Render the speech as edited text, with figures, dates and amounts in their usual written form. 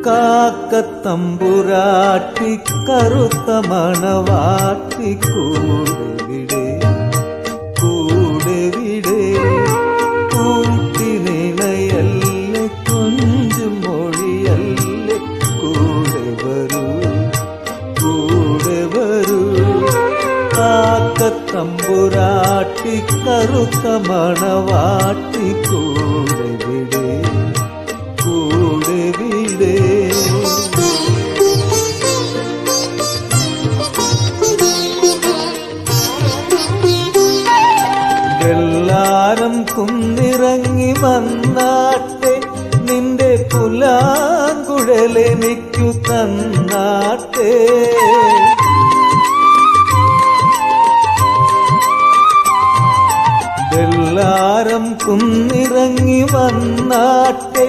കാക്കത്തമ്പുരാട്ടി കറുത്ത മണവാട്ടി കൂടെ വിടെ കൂട്ടിനിണയല്ലേ കൊഞ്ചും മൊഴിയല്ലേ കൂടെ വരൂ കാക്കത്തമ്പുരാട്ടി കറുത്ത മണവാട്ടി കൂടെ വിടെ എല്ലാരും കുന്നിറങ്ങി വന്നാട്ടെ നിന്റെ പുലാങ്കുഴലെനിക്കു തന്നാട്ടെ എല്ലാരും കുന്നിറങ്ങി വന്നാട്ടെ